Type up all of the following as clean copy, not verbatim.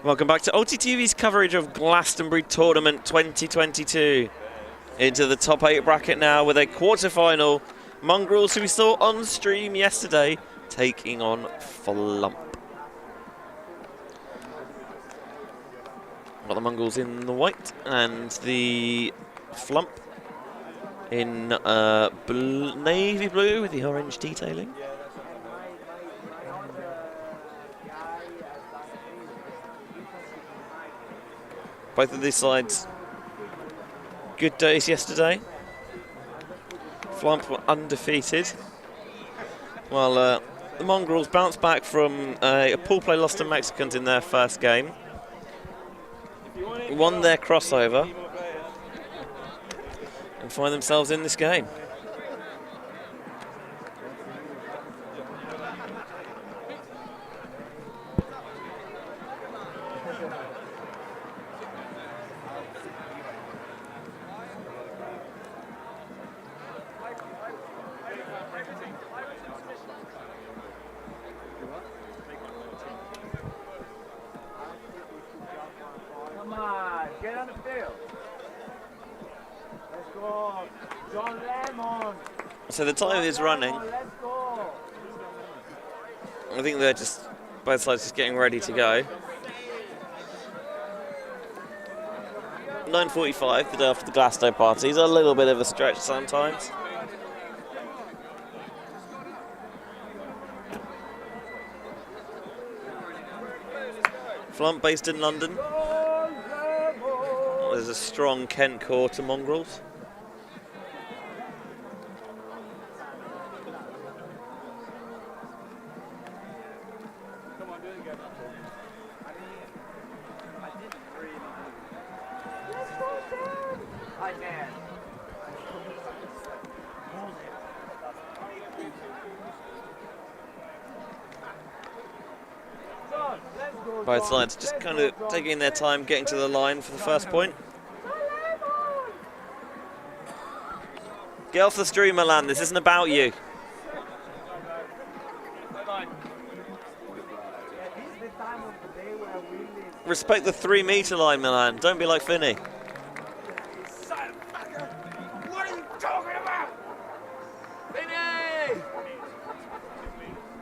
Welcome back to OTTV's coverage of Glastonbury Tournament 2022. Into the top 8 bracket now with a quarter-final. Mongrels, who we saw on stream yesterday, taking on Flump. Got the Mongrels in the white and the Flump in navy blue with the orange detailing. Both of these sides, good days yesterday. Flump were undefeated, while the Mongrels bounced back from a pool play loss to Mexicans in their first game. Won their crossover and find themselves in this game. So the time is running. I think they're just, both sides just getting ready to go. 9:45, the day after the Glasto party, is a little bit of a stretch sometimes. Flump based in London. There's a strong Kent core to Mongrels. Both sides just kind of taking their time getting to the line for the first point. Get off the stream, Milan. This isn't about you. Respect the 3-meter line, Milan. Don't be like Finney. What are you talking about? Finney!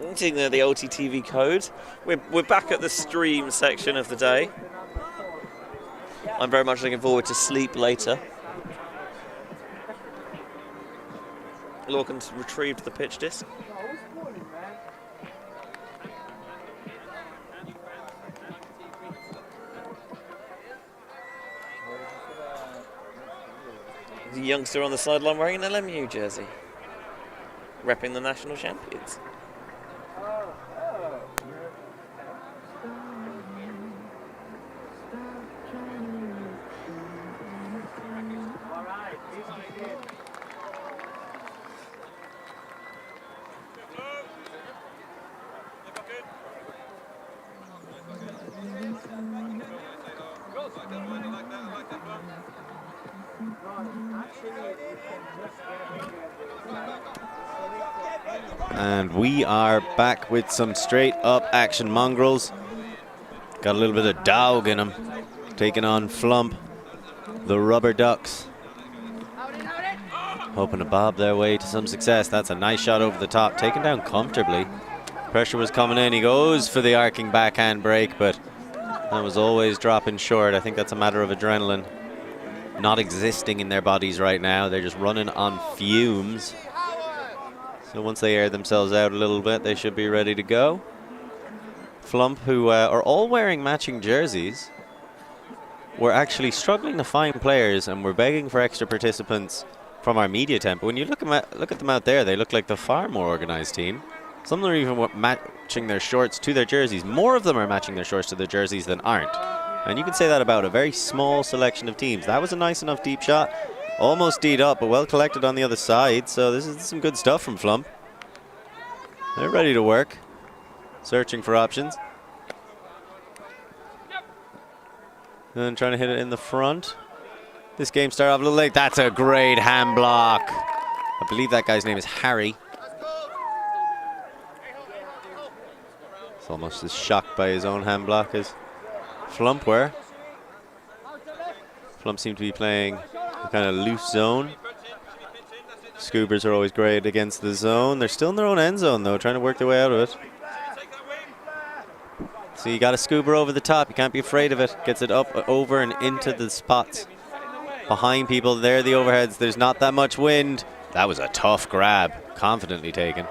Using the OTTV code. We're back at the stream section of the day. I'm very much looking forward to sleep later. Lawkins retrieved the pitch disc. The youngster on the sideline wearing an LMU jersey, repping the national champions. And we are back with some straight up action. Mongrels got a little bit of dog in them, taking on Flump, the Rubber Ducks, hoping to bob their way to some success. That's a nice shot over the top, taken down comfortably. Pressure was coming in. He goes for the arcing backhand break, but And was always dropping short. I think that's a matter of adrenaline not existing in their bodies right now. They're just running on fumes. So once they air themselves out a little bit, they should be ready to go. Flump, who are all wearing matching jerseys, we're actually struggling to find players, and we're begging for extra participants from our media tent. But when you look at them out there, they look like the far more organized team. Some of them are even matching their shorts to their jerseys. More of them are matching their shorts to their jerseys than aren't. And you can say that about a very small selection of teams. That was a nice enough deep shot. Almost D'd up, but well collected on the other side. So this is some good stuff from Flump. They're ready to work. Searching for options. And trying to hit it in the front. This game started off a little late. That's a great hand block. I believe that guy's name is Harry. It's almost as shocked by his own hand block as Flump were. Flump seemed to be playing a kind of loose zone. Scoobers are always great against the zone. They're still in their own end zone, though, trying to work their way out of it. So you got a scoober over the top. You can't be afraid of it. Gets it up, over, and into the spots behind people. There are the overheads. There's not that much wind. That was a tough grab. Confidently taken.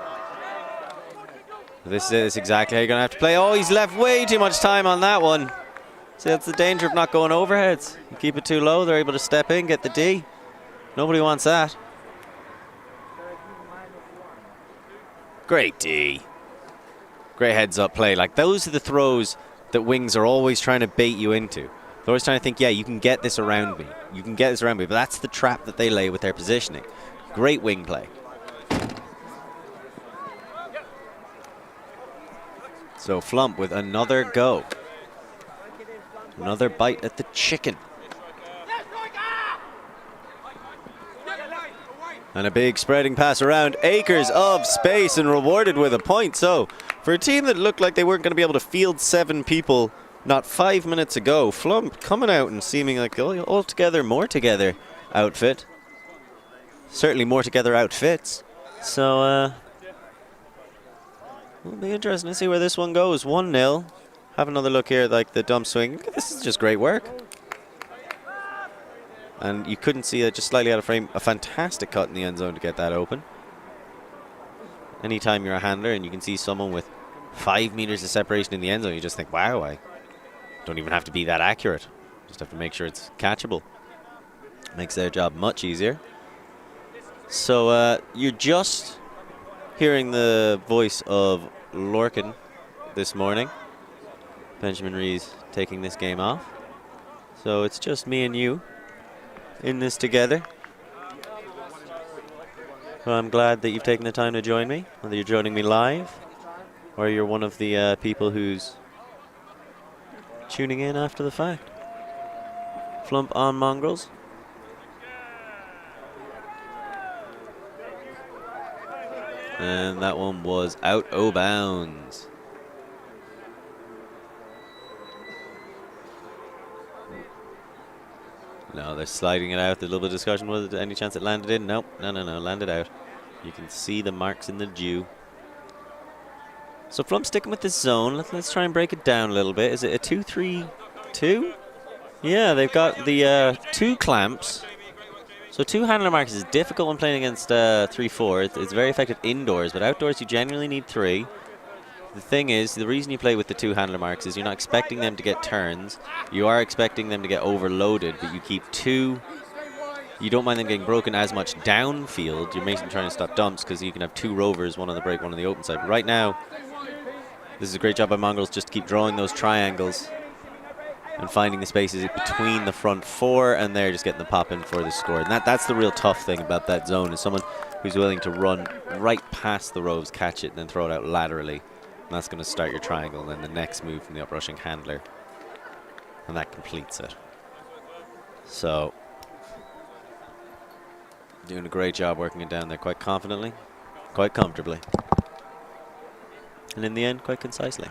This is exactly how you're going to have to play. Oh, he's left way too much time on that one. See, that's the danger of not going overheads. You keep it too low, they're able to step in, get the D. Nobody wants that. Great D. Great heads-up play. Like, those are the throws that wings are always trying to bait you into. They're always trying to think, yeah, you can get this around me. You can get this around me. But that's the trap that they lay with their positioning. Great wing play. So Flump with another go. Another bite at the chicken. And a big spreading pass around. Acres of space and rewarded with a point. So for a team that looked like they weren't going to be able to field 7 people not 5 minutes ago, Flump coming out and seeming like all together, more together outfit. Certainly more together outfits. So it'll be interesting to see where this one goes. 1-0. Have another look here, like the dump swing. This is just great work. And you couldn't see it, just slightly out of frame. A fantastic cut in the end zone to get that open. Anytime you're a handler and you can see someone with 5 meters of separation in the end zone, you just think, wow, I don't even have to be that accurate. Just have to make sure it's catchable. Makes their job much easier. So you're just hearing the voice of Lorcan this morning. Benjamin Rees taking this game off. So it's just me and you in this together. Well, I'm glad that you've taken the time to join me, whether you're joining me live or you're one of the people who's tuning in after the fact. Flump on Mongrels. And that one was out o' bounds. No, they're sliding it out. There's a little bit of discussion. Was there any chance it landed in? Nope. No, landed out. You can see the marks in the dew. So Flump sticking with this zone. Let's try and break it down a little bit. Is it a 2-3-2? Yeah, they've got the 2 clamps. So 2 handler marks is difficult when playing against 3-4. It's very effective indoors, but outdoors you generally need 3. The thing is, the reason you play with the 2 handler marks is you're not expecting them to get turns. You are expecting them to get overloaded, but you keep 2. You don't mind them getting broken as much downfield. You're basically trying to stop dumps because you can have 2 rovers, one on the break, one on the open side. But right now, this is a great job by Mongrels just to keep drawing those triangles and finding the spaces between the front 4 and there, just getting the pop in for the score. And that's the real tough thing about that zone, is someone who's willing to run right past the rows, catch it, and then throw it out laterally. And that's going to start your triangle, and then the next move from the uprushing handler. And that completes it. So, doing a great job working it down there quite confidently, quite comfortably. And in the end, quite concisely.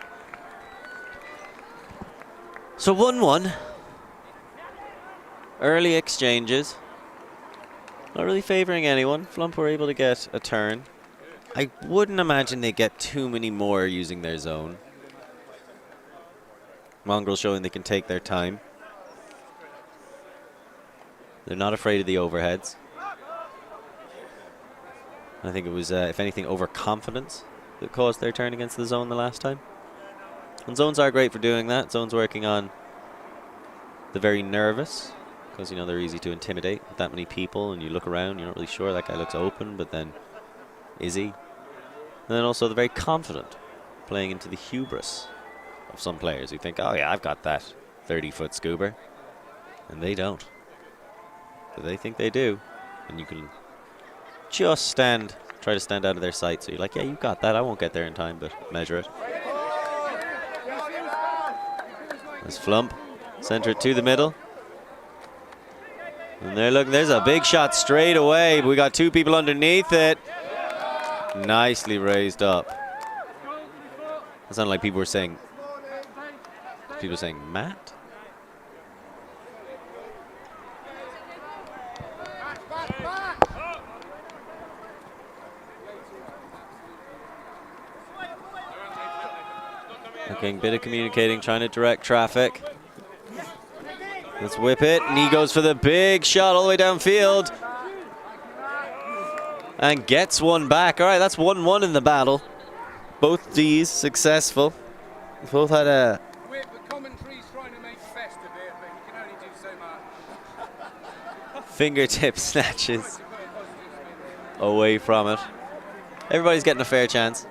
So 1-1. Early exchanges. Not really favouring anyone. Flump were able to get a turn. I wouldn't imagine they get too many more using their zone. Mongrels showing they can take their time. They're not afraid of the overheads. I think it was, if anything, overconfidence that caused their turn against the zone the last time. And zones are great for doing that. Zones working on the very nervous, because, you know, they're easy to intimidate with that many people, and you look around, you're not really sure that guy looks open, but then is he? And then also the very confident, playing into the hubris of some players who think, oh yeah, I've got that 30-foot scuba, and they don't. But they think they do, and you can just try to stand out of their sight. So you're like, yeah, you got that. I won't get there in time, but measure it. There's Flump, center it to the middle. And there, look, there's a big shot straight away. We got two people underneath it. Nicely raised up. It sounded like people were saying Matt? Okay, bit of communicating, trying to direct traffic. Let's whip it, and he goes for the big shot all the way downfield. And gets one back. All right, that's 1-1 in the battle. Both Ds successful. Both had a... The commentary's trying to make festive here, but you can only do so much. fingertip snatches away from it. Everybody's getting a fair chance.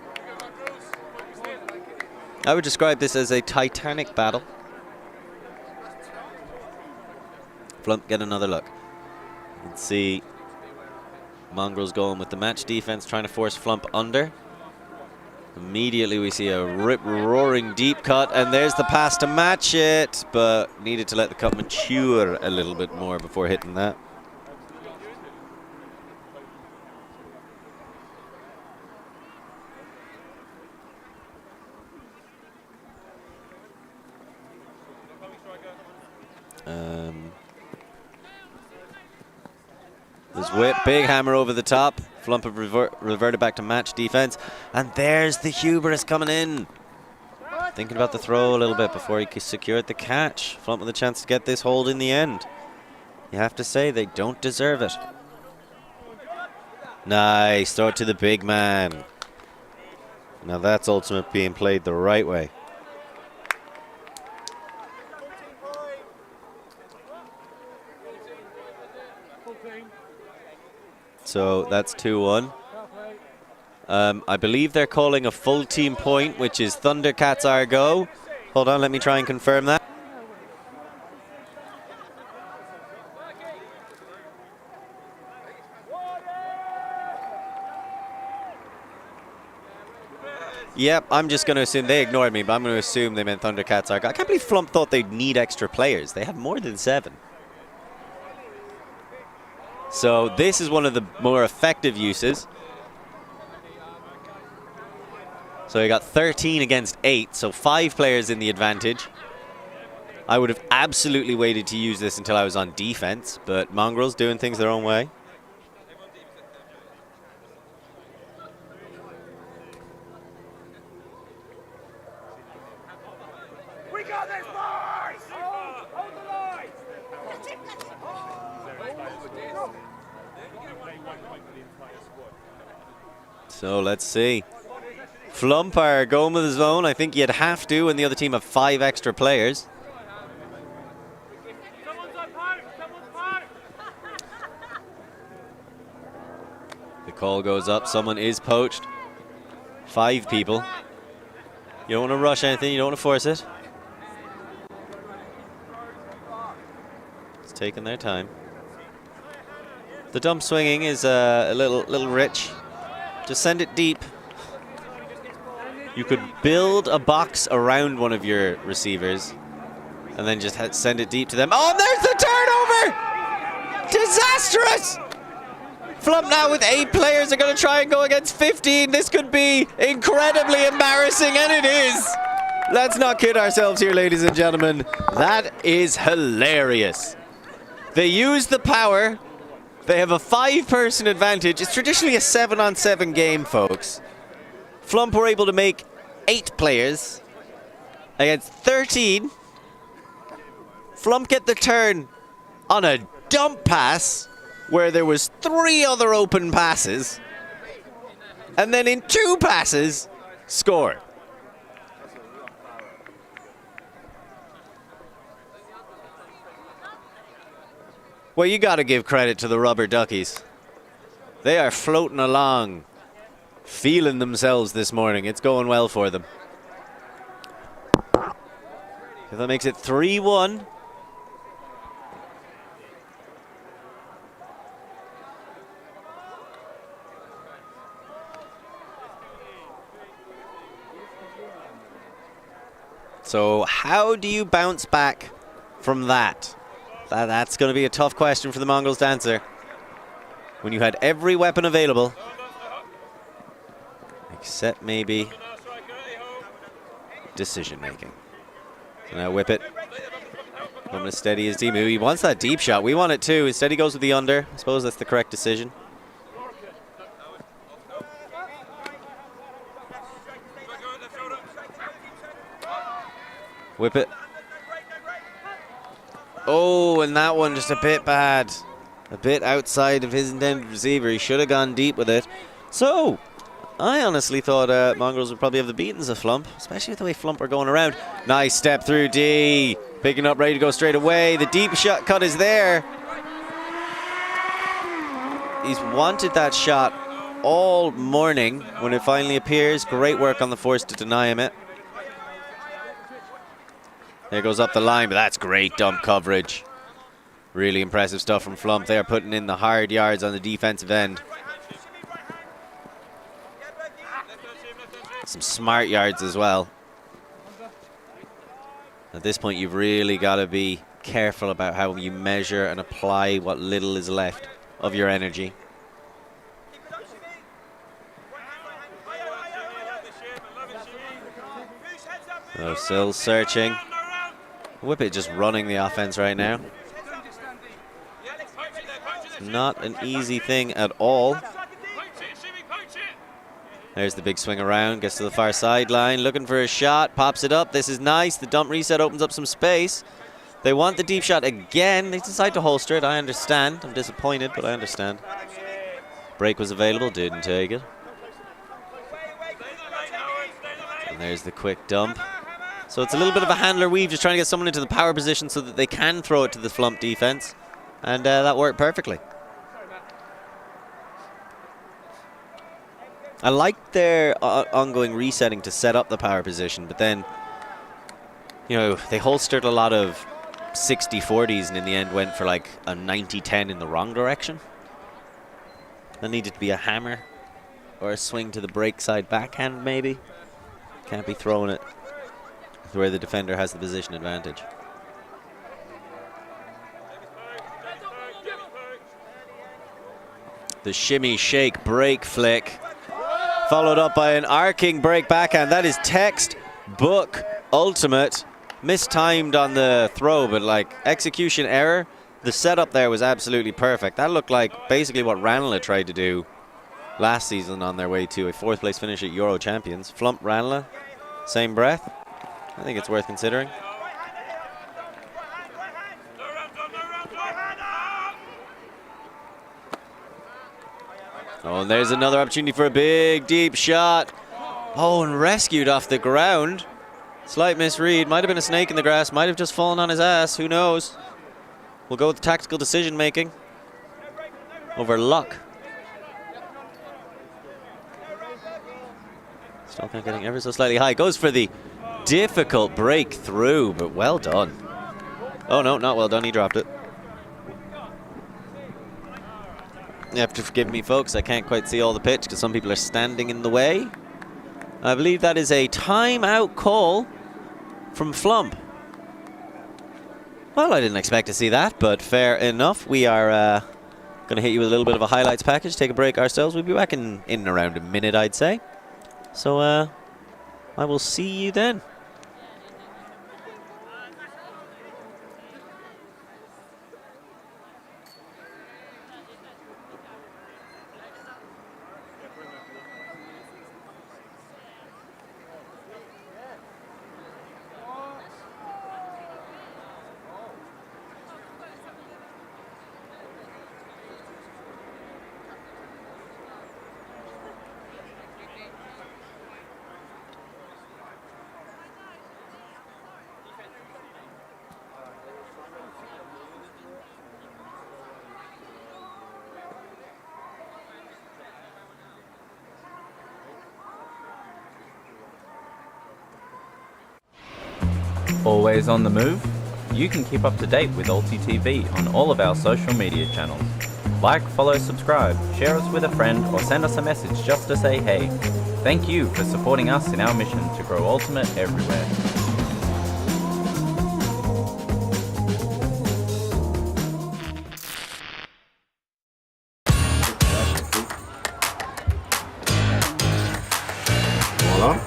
I would describe this as a titanic battle. Flump, get another look. Let's see. Mongrels going with the match defense, trying to force Flump under. Immediately we see a rip-roaring deep cut, and there's the pass to match it, but needed to let the cut mature a little bit more before hitting that. There's whip, big hammer over the top. Flump have reverted back to match defense. And there's the hubris coming in. Thinking about the throw a little bit before he secured the catch. Flump with a chance to get this hold in the end. You have to say they don't deserve it. Nice, throw it to the big man. Now that's ultimate being played the right way. So that's 2-1. I believe they're calling a full team point, which is Thundercats our go. Hold on, let me try and confirm that. Yep, I'm just going to assume they ignored me, but I'm going to assume they meant Thundercats our go. I can't believe Flump thought they'd need extra players. They have more than 7. So this is one of the more effective uses. So he got 13 against 8, so 5 players in the advantage. I would have absolutely waited to use this until I was on defense, but Mongrels doing things their own way. We got this, boys! Hold the line! So let's see. Flump are going with his own. I think you'd have to when the other team have 5 extra players. The call goes up. Someone is poached. 5 people. You don't want to rush anything. You don't want to force it. It's taking their time. The dump swinging is a little rich. Just send it deep. You could build a box around one of your receivers and then just send it deep to them. Oh, there's the turnover! Disastrous! Flump now with 8 players are going to try and go against 15. This could be incredibly embarrassing, and it is. Let's not kid ourselves here, ladies and gentlemen. That is hilarious. They use the power. They have a 5-person advantage. It's traditionally a 7-on-7 game, folks. Flump were able to make 8 players against 13. Flump get the turn on a dump pass where there was 3 other open passes, and then in 2 passes, score. Well, you got to give credit to the Rubber Duckies. They are floating along, feeling themselves this morning. It's going well for them. So that makes it 3-1. So how do you bounce back from that? That's going to be a tough question for the Mongrels to answer. When you had every weapon available, except maybe decision making. So now whip it. I'm going to steady his team. He wants that deep shot. We want it too. Instead he goes with the under. I suppose that's the correct decision. Whip it. Oh, and that one just a bit bad. A bit outside of his intended receiver. He should have gone deep with it. So, I honestly thought Mongrels would probably have the beatings of Flump, especially with the way Flump are going around. Nice step through D. Picking up, ready to go straight away. The deep shot cut is there. He's wanted that shot all morning. When it finally appears, great work on the force to deny him it. There goes up the line, but that's great dump coverage. Really impressive stuff from Flump. They are putting in the hard yards on the defensive end. Some smart yards as well. At this point, you've really got to be careful about how you measure and apply what little is left of your energy. So still searching. Whippet just running the offense right now. Not an easy thing at all. There's the big swing around, gets to the far sideline, looking for a shot, pops it up. This is nice. The dump reset opens up some space. They want the deep shot again. They decide to holster it. I understand. I'm disappointed, but I understand. Break was available, didn't take it. And there's the quick dump. So it's a little bit of a handler weave, just trying to get someone into the power position so that they can throw it to the Flump defense. And that worked perfectly. I like their ongoing resetting to set up the power position, but then, you know, they holstered a lot of 60-40s and in the end went for like a 90-10 in the wrong direction. There needed to be a hammer or a swing to the break side backhand maybe. Can't be throwing it where the defender has the position advantage. The shimmy, shake, break, flick. Followed up by an arcing break backhand. That is textbook ultimate. Mistimed on the throw, but like execution error. The setup there was absolutely perfect. That looked like basically what Ranelagh tried to do last season on their way to a 4th place finish at Euro Champions. Flump, Ranelagh, same breath. I think it's worth considering. Oh, and there's another opportunity for a big, deep shot. Oh, and rescued off the ground. Slight misread. Might have been a snake in the grass. Might have just fallen on his ass. Who knows? We'll go with tactical decision making over luck. Stolpin getting ever so slightly high. Goes for the difficult breakthrough, but well done. Oh, no, not well done. He dropped it. You have to forgive me, folks. I can't quite see all the pitch because some people are standing in the way. I believe that is a timeout call from Flump. Well, I didn't expect to see that, but fair enough. We are going to hit you with a little bit of a highlights package, take a break ourselves. We'll be back in around a minute, I'd say. So I will see you then. Always on the move? You can keep up to date with Alti TV on all of our social media channels. Like, follow, subscribe, share us with a friend, or send us a message just to say hey. Thank you for supporting us in our mission to grow Ultimate everywhere. Voila.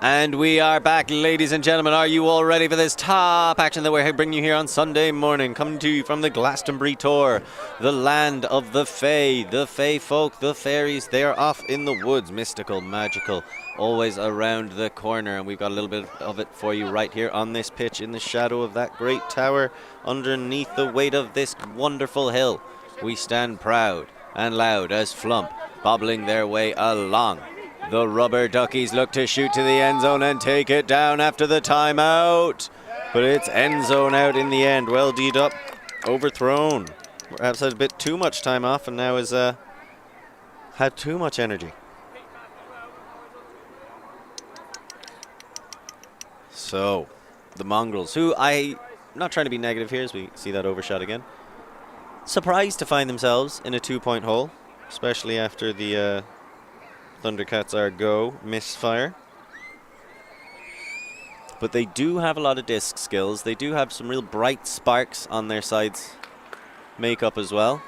And we are back, ladies and gentlemen. Are you all ready for this top action that we're bringing you here on Sunday morning? Coming to you from the Glastonbury Tor, the land of the Fae folk, the fairies. They are off in the woods, mystical, magical, always around the corner. And we've got a little bit of it for you right here on this pitch in the shadow of that great tower, underneath the weight of this wonderful hill. We stand proud and loud as Flump, bobbling their way along. The rubber duckies look to shoot to the end zone and take it down after the timeout. But it's end zone out in the end. Well D'd up, overthrown. Perhaps had a bit too much time off and now has had too much energy. So, the Mongrels, who I'm not trying to be negative here as we see that overshot again. Surprised to find themselves in a 2-point hole, especially after the Thundercats are go misfire. But they do have a lot of disc skills. They do have some real bright sparks on their sides makeup as well.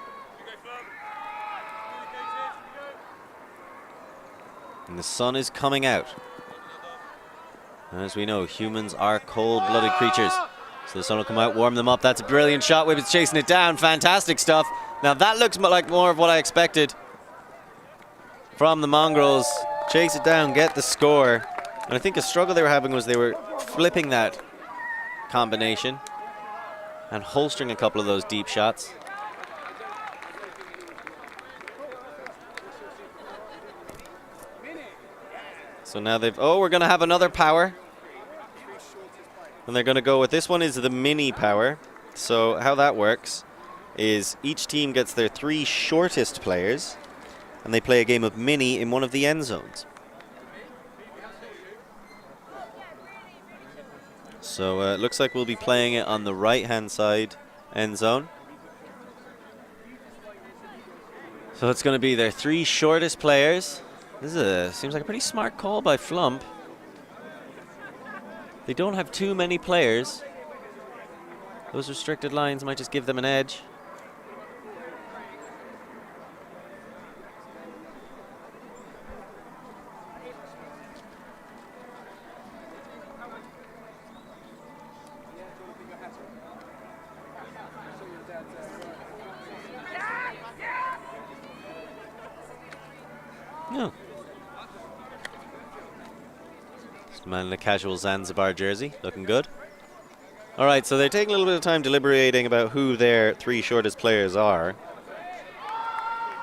And the sun is coming out. As we know, humans are cold-blooded creatures. So the sun will come out, warm them up. That's a brilliant shot. Whip is chasing it down. Fantastic stuff. Now that looks like more of what I expected from the Mongrels. Chase it down, get the score. And I think a struggle they were having was they were flipping that combination and holstering a couple of those deep shots. So now they've, oh, we're going to have another power. And they're going to go with, this one is the mini power. So how that works is each team gets their 3 shortest players and they play a game of mini in one of the end zones. So it looks like we'll be playing it on the right-hand side end zone. So it's going to be their 3 shortest players. This seems like a pretty smart call by Flump. They don't have too many players. Those restricted lines might just give them an edge. No. Just a man in a casual Zanzibar jersey, looking good. All right, so they're taking a little bit of time deliberating about who their 3 shortest players are.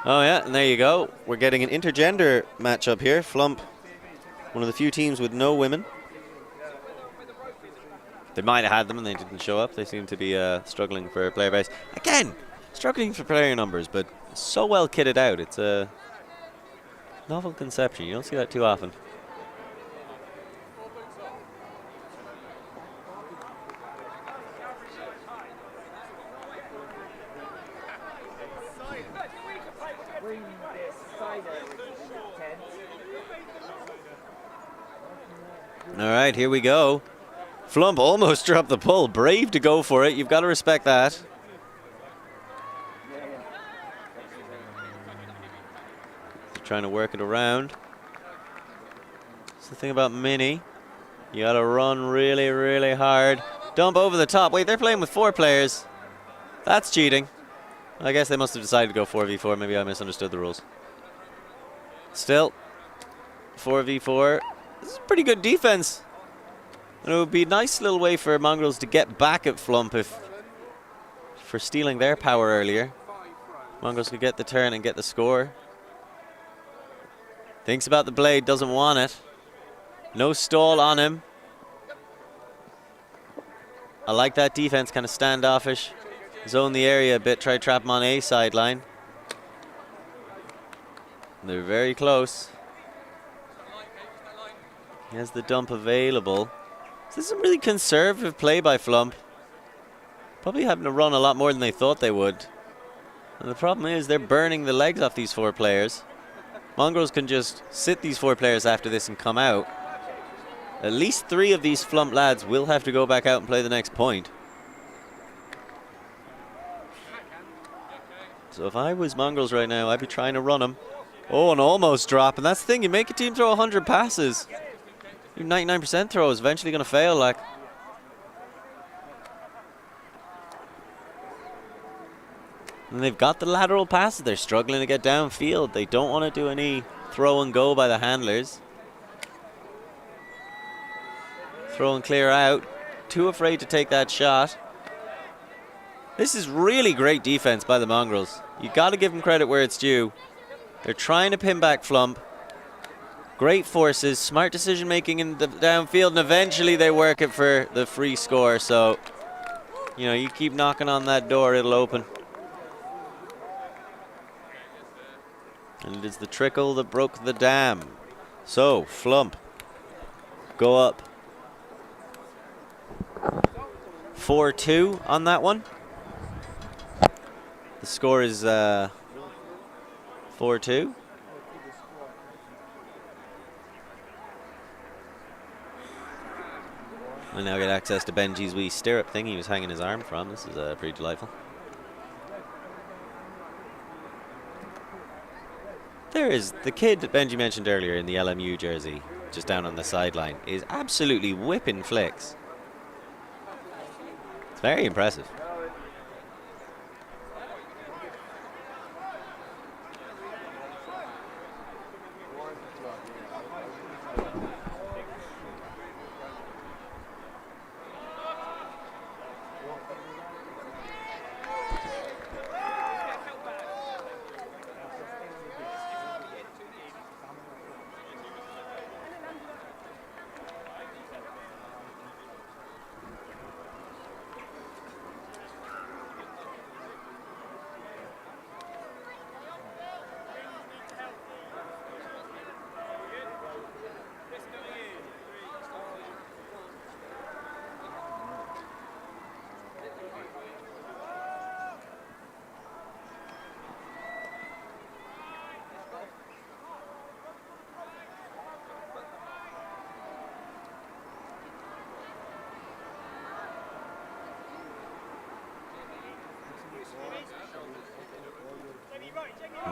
Oh yeah, and there you go. We're getting an intergender matchup here. Flump, one of the few teams with no women. They might have had them and they didn't show up. They seem to be struggling for player base. Again, struggling for player numbers, but so well kitted out. It's a novel conception. You don't see that too often. All right, here we go. Flump almost dropped the pull. Brave to go for it. You've got to respect that. They're trying to work it around. That's the thing about Mini. You got to run really, really hard. Dump over the top. Wait, they're playing with 4 players. That's cheating. I guess they must have decided to go 4v4. Maybe I misunderstood the rules. Still, 4v4. This is pretty good defense. And it would be a nice little way for Mongrels to get back at Flump for stealing their power earlier. Mongrels could get the turn and get the score. Thinks about the blade, doesn't want it. No stall on him. I like that defense, kind of standoffish. Zone the area a bit, try to trap him on A sideline. They're very close. He has the dump available. This is a really conservative play by Flump. Probably having to run a lot more than they thought they would. And the problem is they're burning the legs off these 4 players. Mongrels can just sit these 4 players after this and come out. At least 3 of these Flump lads will have to go back out and play the next point. So if I was Mongrels right now, I'd be trying to run them. Oh, an almost drop. And that's the thing, you make a team throw 100 passes. Your 99% throw is eventually going to fail, like. And they've got the lateral passes. They're struggling to get downfield. They don't want to do any throw and go by the handlers. Throw and clear out. Too afraid to take that shot. This is really great defense by the Mongrels. You got to give them credit where it's due. They're trying to pin back Flump. Great forces, smart decision making in the downfield, and eventually they work it for the free score. So, you know, you keep knocking on that door, it'll open. And it is the trickle that broke the dam. So, Flump go up 4-2 on that one. The score is 4-2. We now get access to Benji's wee stirrup thing he was hanging his arm from. This is pretty delightful. There is the kid that Benji mentioned earlier in the LMU jersey, just down on the sideline, is absolutely whipping flicks. It's very impressive.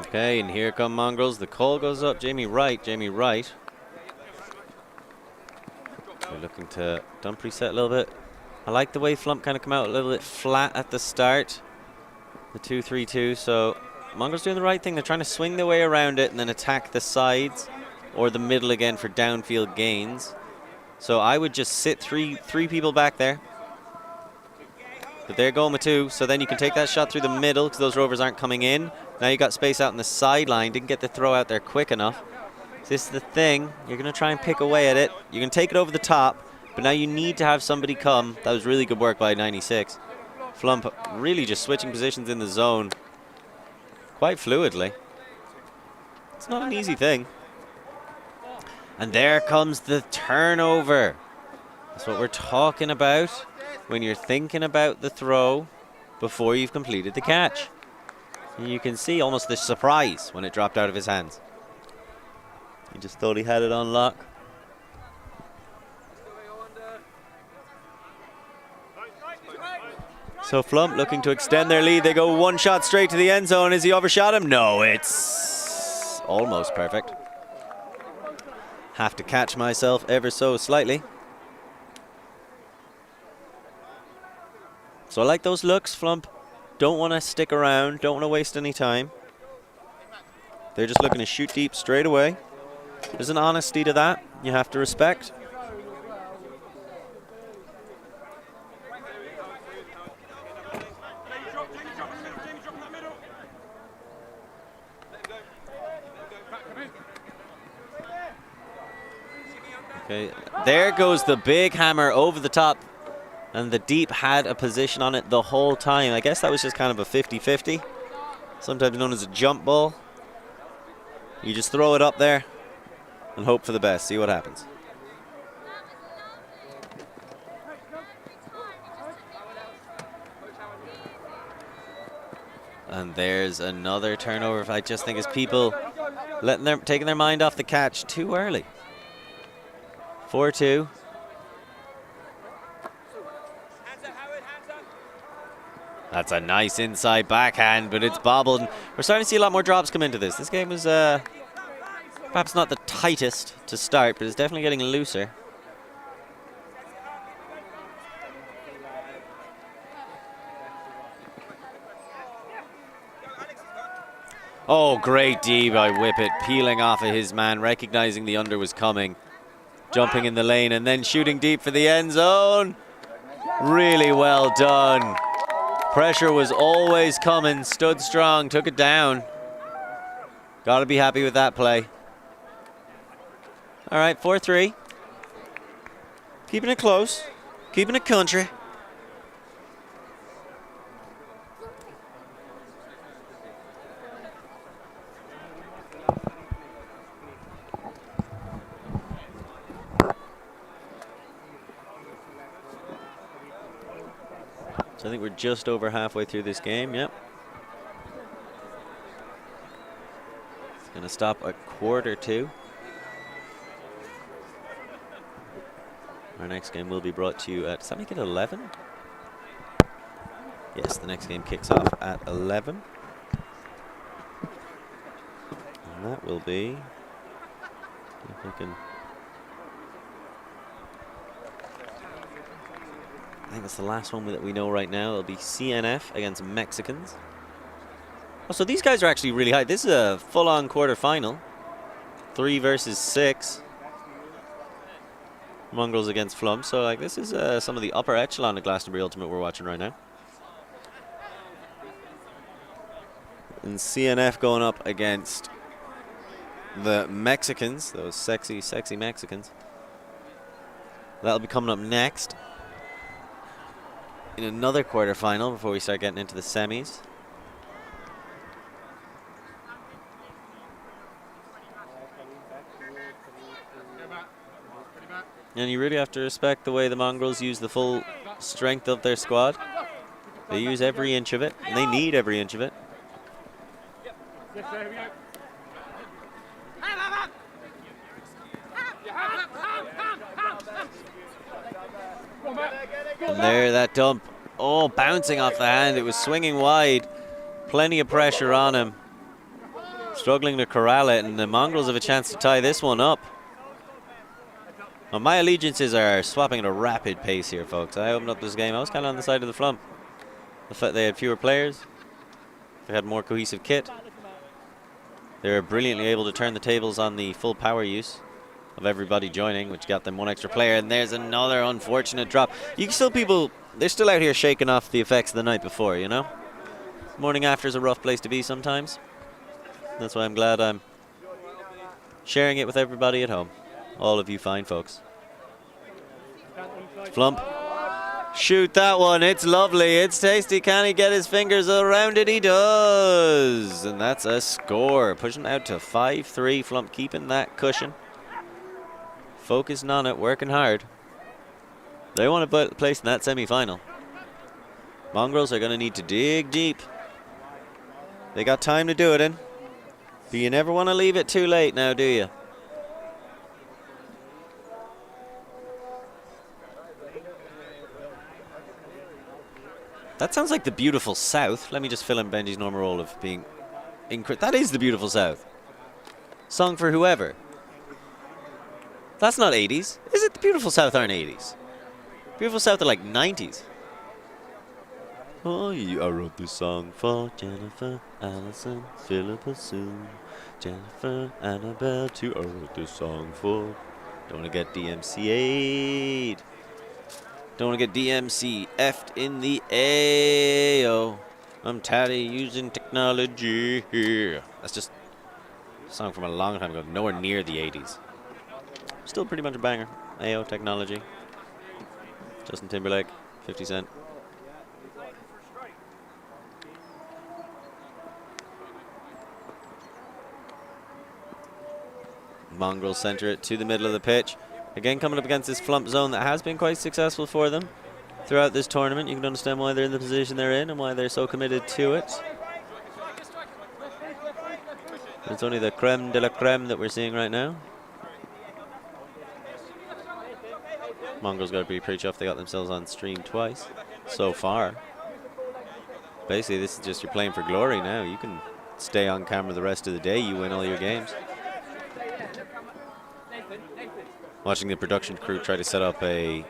Okay, and here come Mongrels. The call goes up. Jamie Wright. They're looking to dump reset a little bit. I like the way Flump kind of come out a little bit flat at the start. The 2-3-2. So Mongrels doing the right thing. They're trying to swing their way around it and then attack the sides or the middle again for downfield gains. So I would just sit three people back there. But they're going with 2, so then you can take that shot through the middle because those rovers aren't coming in. Now you got space out on the sideline. Didn't get the throw out there quick enough. This is the thing. You're going to try and pick away at it. You can take it over the top, but now you need to have somebody come. That was really good work by 96. Flump really just switching positions in the zone quite fluidly. It's not an easy thing. And there comes the turnover. That's what we're talking about when you're thinking about the throw before you've completed the catch. You can see almost the surprise when it dropped out of his hands. He just thought he had it on lock. So Flump looking to extend their lead. They go one shot straight to the end zone. Is he overshot him? No, it's almost perfect. Have to catch myself ever so slightly. So I like those looks, Flump. Don't want to stick around. Don't want to waste any time. They're just looking to shoot deep straight away. There's an honesty to that you have to respect. Okay, there goes the big hammer over the top, and the deep had a position on it the whole time. I guess that was just kind of a 50-50, sometimes known as a jump ball. You just throw it up there and hope for the best, see what happens. And there's another turnover. I just think it's people taking their mind off the catch too early. 4-2. That's a nice inside backhand, but it's bobbled. We're starting to see a lot more drops come into this. This game was perhaps not the tightest to start, but it's definitely getting looser. Oh, great D by Whippet, peeling off of his man, recognizing the under was coming. Jumping in the lane and then shooting deep for the end zone. Really well done. Pressure was always coming, stood strong, took it down. Got to be happy with that play. All right, 4-3. Keeping it close, keeping it country. So I think we're just over halfway through this game, yep. It's going to stop at 1/4. Our next game will be brought to you at, does that make it 11? Yes, the next game kicks off at 11. And that will be, if I can, I think that's the last one that we know right now. It'll be CNF against Mexicans. Oh, so these guys are actually really high. This is a full-on quarterfinal. 3 versus 6. Mongrels against Flump. So like this is some of the upper echelon of Glastonbury Ultimate we're watching right now. And CNF going up against the Mexicans. Those sexy, sexy Mexicans. That'll be coming up next. In another quarterfinal before we start getting into the semis. And you really have to respect the way the Mongrels use the full strength of their squad. They use every inch of it, and they need every inch of it. And there, that dump. Oh, bouncing off the hand. It was swinging wide. Plenty of pressure on him. Struggling to corral it, and the Mongrels have a chance to tie this one up. Well, my allegiances are swapping at a rapid pace here, folks. I opened up this game. I was kind of on the side of the Flump. The fact they had fewer players. They had more cohesive kit. They were brilliantly able to turn the tables on the full power use of everybody joining, which got them one extra player. And there's another unfortunate drop. You can still people, they're still out here shaking off the effects of the night before, you know? Morning after is a rough place to be sometimes. That's why I'm glad I'm sharing it with everybody at home. All of you fine folks. Flump. Shoot that one. It's lovely. It's tasty. Can he get his fingers around it? He does. And that's a score. Pushing out to 5-3. Flump keeping that cushion. Focusing on it. Working hard. They want to place in that semi-final. Mongrels are going to need to dig deep. They got time to do it in. But you never want to leave it too late now, do you? That sounds like the beautiful South. Let me just fill in Benji's normal role of being... That is the beautiful South. Song for whoever. That's not 80s. Is it? The beautiful South aren't 80s. Beautiful South are like 90s. Oh, I wrote this song for Jennifer, Allison, Philippa Sue, Jennifer, Annabelle too. I wrote this song for... Don't want to get DMCA'd. Don't want to get DMCF'd in the AO. I'm tired of using technology. That's just a song from a long time ago, nowhere near the 80s. Still pretty much a banger. AO technology. Justin Timberlake, 50 Cent. Mongrels center it to the middle of the pitch. Again, coming up against this Flump zone that has been quite successful for them throughout this tournament. You can understand why they're in the position they're in and why they're so committed to it. It's only the creme de la creme that we're seeing right now. Mongrels got to be pretty chuffed they got themselves on stream twice so far. Basically, this is just you're playing for glory now. You can stay on camera the rest of the day. You win all your games. Watching the production crew try to set up a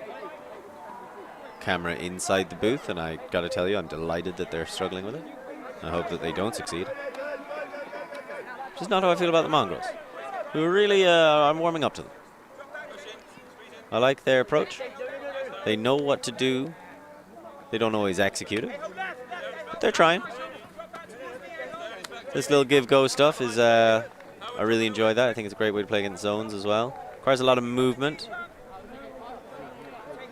camera inside the booth, and I gotta tell you, I'm delighted that they're struggling with it. I hope that they don't succeed. Which is not how I feel about the Mongrels, who are really, I'm warming up to them. I like their approach. They know what to do. They don't always execute it, but they're trying. This little give-go stuff is, I really enjoy that. I think it's a great way to play against zones as well. Requires a lot of movement.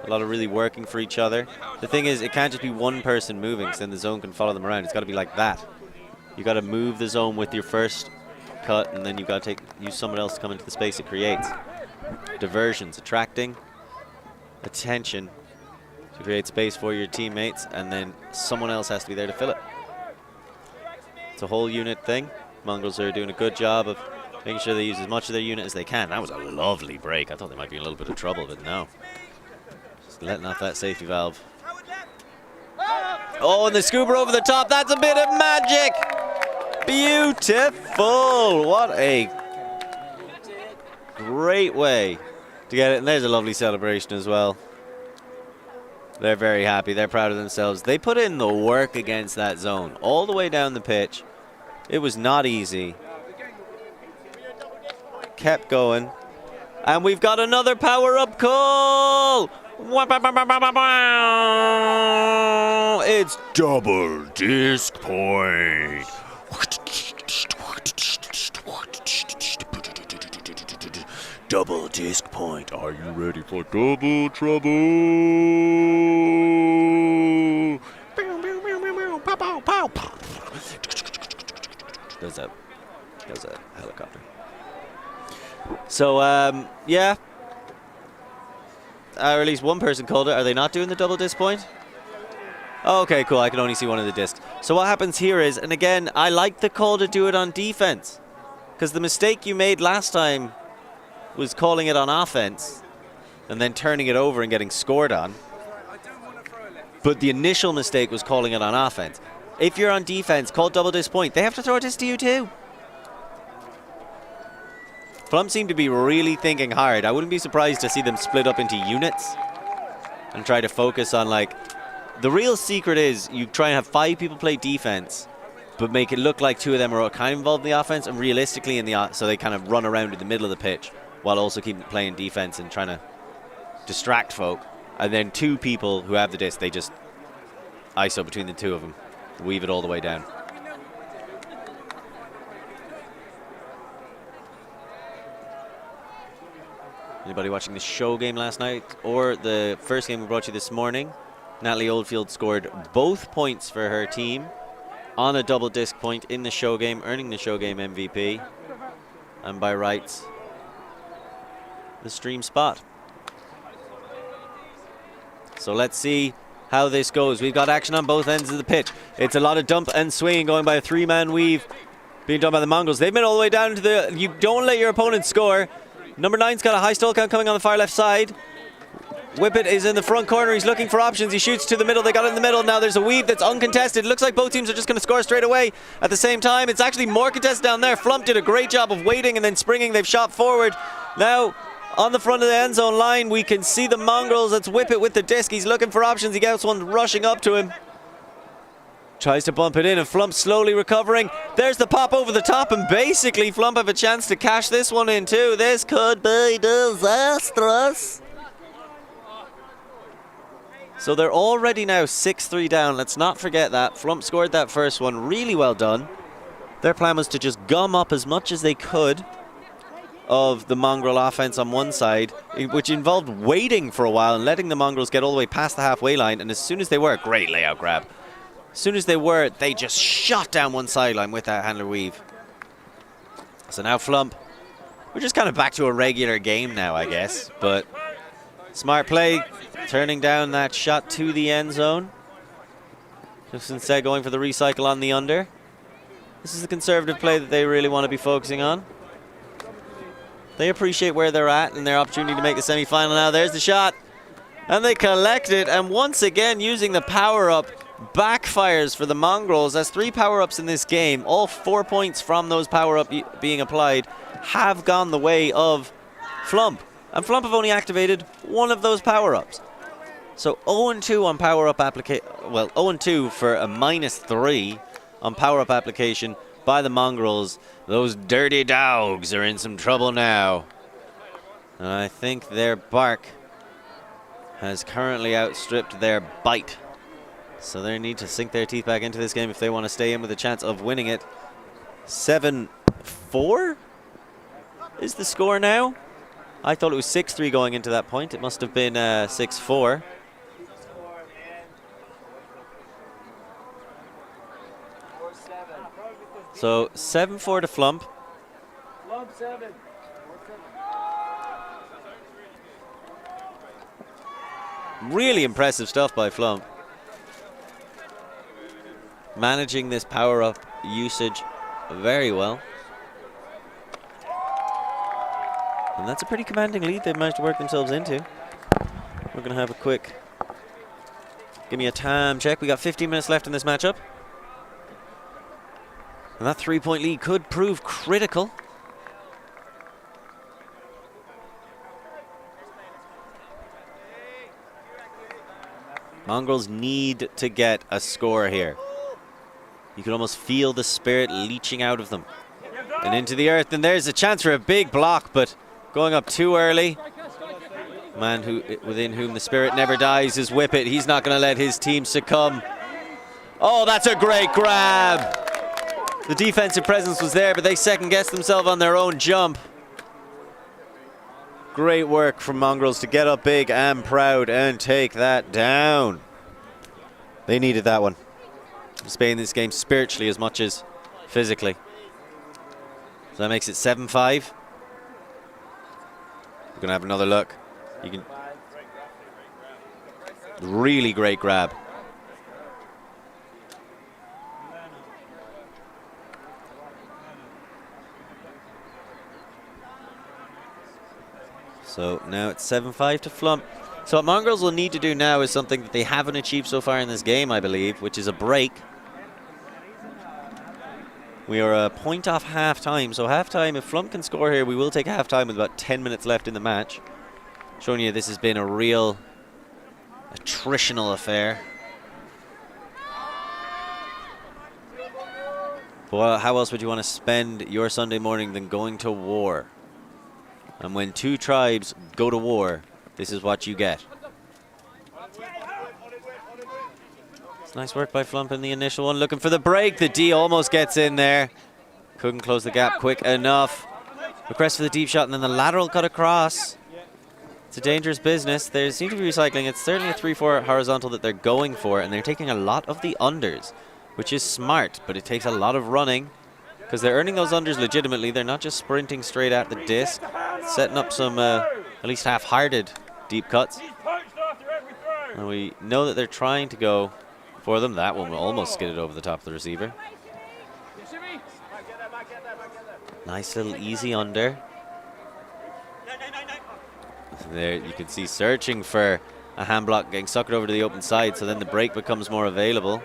A lot of really working for each other. The thing is, it can't just be one person moving, because then the zone can follow them around. It's got to be like that. You got to move the zone with your first cut, and then you've got to use someone else to come into the space it creates. Diversions, attracting attention to create space for your teammates, and then someone else has to be there to fill it. It's a whole unit thing. Mongrels are doing a good job of making sure they use as much of their unit as they can. That was a lovely break. I thought they might be in a little bit of trouble, but no. Just letting off that safety valve. Oh, and the scooper over the top. That's a bit of magic. Beautiful. What a great way to get it. And there's a lovely celebration as well. They're very happy. They're proud of themselves. They put in the work against that zone all the way down the pitch. It was not easy. Kept going. And we've got another power-up call. It's double disc point. Double disc point. Are you ready for double trouble? There's a helicopter. So, yeah. Or at least one person called it. Are they not doing the double disc point? Oh, okay, cool. I can only see one of the discs. So what happens here is, and again, I like the call to do it on defense. Because the mistake you made last time was calling it on offense and then turning it over and getting scored on. But the initial mistake was calling it on offense. If you're on defense, call double disc point. They have to throw a disc to you too. Flump seem to be really thinking hard. I wouldn't be surprised to see them split up into units and try to focus on, like, the real secret is you try and have 5 people play defense, but make it look like 2 of them are kind of involved in the offense, and realistically so they kind of run around in the middle of the pitch while also keeping playing defense and trying to distract folk. And then 2 people who have the disc, they just ISO between the 2 of them, weave it all the way down. Anybody watching the show game last night or the first game we brought you this morning? Natalie Oldfield scored both points for her team on a double disc point in the show game, earning the show game MVP. And by rights, the stream spot. So let's see how this goes. We've got action on both ends of the pitch. It's a lot of dump and swinging going by a 3-man weave being done by the Mongrels. They've been all the way down to the... You don't let your opponent score. Number 9's got a high stall count coming on the far left side. Whippet is in the front corner. He's looking for options. He shoots to the middle. They got it in the middle. Now there's a weave that's uncontested. Looks like both teams are just going to score straight away. At the same time, it's actually more contested down there. Flump did a great job of waiting and then springing. They've shot forward. Now, on the front of the end zone line, we can see the Mongrels. That's Whippet with the disc. He's looking for options. He gets one rushing up to him. Tries to bump it in, and Flump slowly recovering. There's the pop over the top, and basically Flump have a chance to cash this one in too. This could be disastrous. So they're already now 6-3 down. Let's not forget that. Flump scored that first one. Really well done. Their plan was to just gum up as much as they could of the Mongrel offense on one side, which involved waiting for a while and letting the Mongrels get all the way past the halfway line. And as soon as they were, great layout grab. As soon as they were, they just shot down one sideline with that handler weave. So now Flump, we're just kind of back to a regular game now, I guess. But smart play. Turning down that shot to the end zone. Just instead going for the recycle on the under. This is the conservative play that they really want to be focusing on. They appreciate where they're at and their opportunity to make the semi-final now. There's the shot. And they collect it. And once again, using the power-up, backfires for the Mongrels. As 3 power-ups in this game, all 4 points from those power-up being applied have gone the way of Flump. And Flump have only activated one of those power-ups. So 0-2 on power-up application. Well, 0-2 for a -3 on power-up application by the Mongrels. Those dirty dogs are in some trouble now. And I think their bark has currently outstripped their bite. So they need to sink their teeth back into this game if they want to stay in with a chance of winning it. 7-4 is the score now. I thought it was 6-3 going into that point. It must have been 6-4. So 7-4 to Flump. Flump 7. Really impressive stuff by Flump. Managing this power-up usage very well. And that's a pretty commanding lead they've managed to work themselves into. We're going to have a quick... Give me a time check. We got 15 minutes left in this matchup. And that 3-point lead could prove critical. Mongrels need to get a score here. You can almost feel the spirit leaching out of them and into the earth. And there's a chance for a big block, but going up too early. Man within whom the spirit never dies is Whippet. He's not going to let his team succumb. Oh, that's a great grab. The defensive presence was there, but they second-guessed themselves on their own jump. Great work from Mongrels to get up big and proud and take that down. They needed that one. Spain this game spiritually as much as physically. So that makes it 7-5. We're going to have another look. You can... Really great grab. So now it's 7-5 to Flump. So what Mongrels will need to do now is something that they haven't achieved so far in this game, I believe, which is a break. We are a point off half-time. So half-time, if Flump can score here, we will take half-time with about 10 minutes left in the match. Showing you this has been a real attritional affair. But how else would you want to spend your Sunday morning than going to war? And when 2 tribes go to war, this is what you get. It's nice work by Flump in the initial one. Looking for the break. The D almost gets in there. Couldn't close the gap quick enough. Request for the deep shot, and then the lateral cut across. It's a dangerous business. They seem to be recycling. It's certainly a 3-4 horizontal that they're going for, and they're taking a lot of the unders, which is smart, but it takes a lot of running because they're earning those unders legitimately. They're not just sprinting straight at the disc, setting up some at least half-hearted deep cuts. And we know that they're trying to go for them. That one will almost skid it over the top of the receiver. Nice little easy under. There you can see searching for a hand block, getting suckered over to the open side, so then the break becomes more available.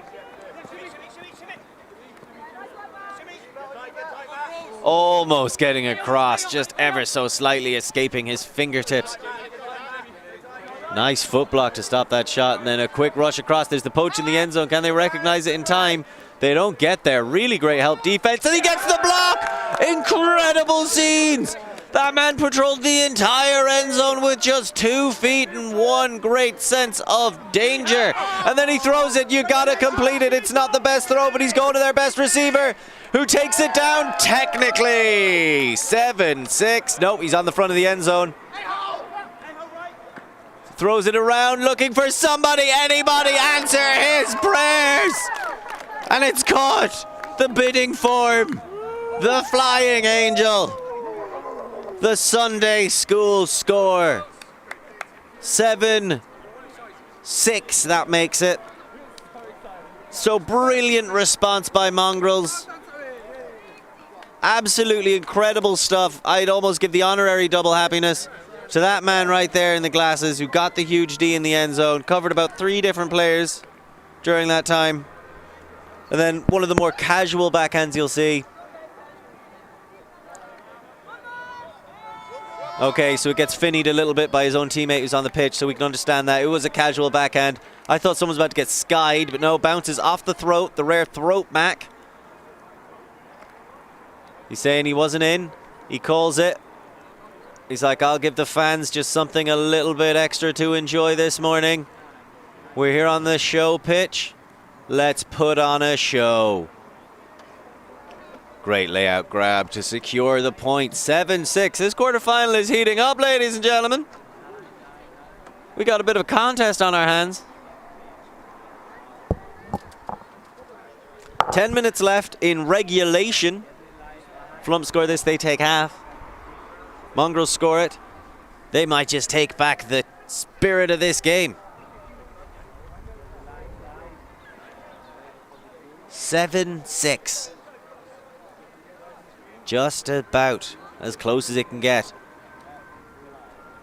Almost getting across, just ever so slightly escaping his fingertips. Nice foot block to stop that shot, and then a quick rush across. There's the poach in the end zone. Can they recognize it in time? They don't get there. Really great help defense, and he gets the block! Incredible scenes! That man patrolled the entire end zone with just 2 feet and one great sense of danger. And then he throws it. You gotta complete it. It's not the best throw, but he's going to their best receiver, who takes it down technically. 7-6. No, he's on the front of the end zone. Throws it around, looking for somebody. Anybody answer his prayers. And it's caught. The bidding form. The flying angel. The Sunday school score. 7-6, that makes it. So brilliant response by Mongrels. Absolutely incredible stuff. I'd almost give the honorary double happiness to that man right there in the glasses who got the huge D in the end zone. Covered about 3 different players during that time. And then one of the more casual backhands you'll see. Okay, so it gets finnied a little bit by his own teammate who's on the pitch, so we can understand that. It was a casual backhand. I thought someone was about to get skied, but no, bounces off the throat, the rare throat mac. He's saying he wasn't in. He calls it. He's like, I'll give the fans just something a little bit extra to enjoy this morning. We're here on the show pitch. Let's put on a show. Great layout grab to secure the point. 7-6. This quarterfinal is heating up, ladies and gentlemen. We got a bit of a contest on our hands. 10 minutes left in regulation. Flump score this, they take half. Mongrels score it. They might just take back the spirit of this game. 7-6. Just about as close as it can get.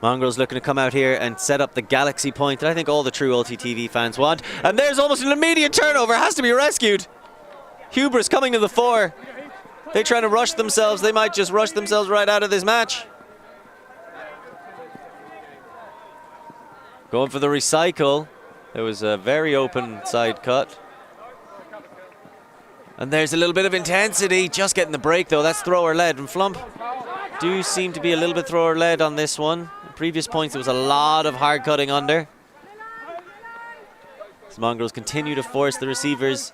Mongrels looking to come out here and set up the galaxy point that I think all the true LTTV fans want. And there's almost an immediate turnover. Has to be rescued. Hubris coming to the fore. They're trying to rush themselves. They might just rush themselves right out of this match. Going for the recycle. There was a very open side cut. And there's a little bit of intensity. Just getting the break, though. That's thrower-led. And Flump do seem to be a little bit thrower-led on this one. In previous points, there was a lot of hard cutting under. As Mongrels continue to force the receivers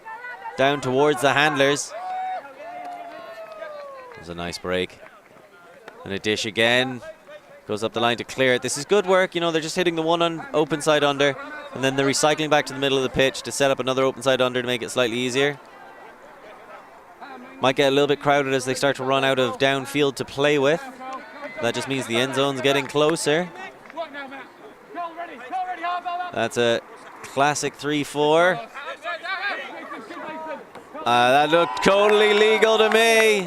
down towards the handlers. There's a nice break. And a dish again. Goes up the line to clear it. This is good work. You know, they're just hitting the one on open side under. And then they're recycling back to the middle of the pitch to set up another open side under to make it slightly easier. Might get a little bit crowded as they start to run out of downfield to play with. That just means the end zone's getting closer. That's a classic 3-4. That looked totally legal to me.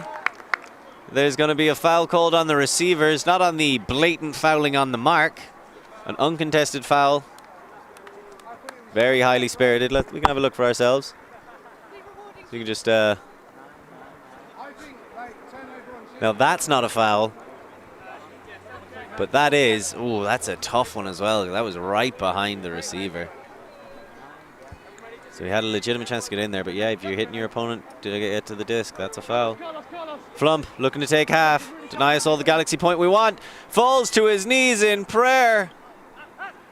There's going to be a foul called on the receivers, not on the blatant fouling on the mark. An uncontested foul. Very highly spirited. We can have a look for ourselves. So you can just... Now that's not a foul. But that is... Ooh, that's a tough one as well. That was right behind the receiver. So he had a legitimate chance to get in there. But yeah, if you're hitting your opponent to get to the disc, that's a foul. Flump looking to take half. Deny us all the galaxy point we want. Falls to his knees in prayer.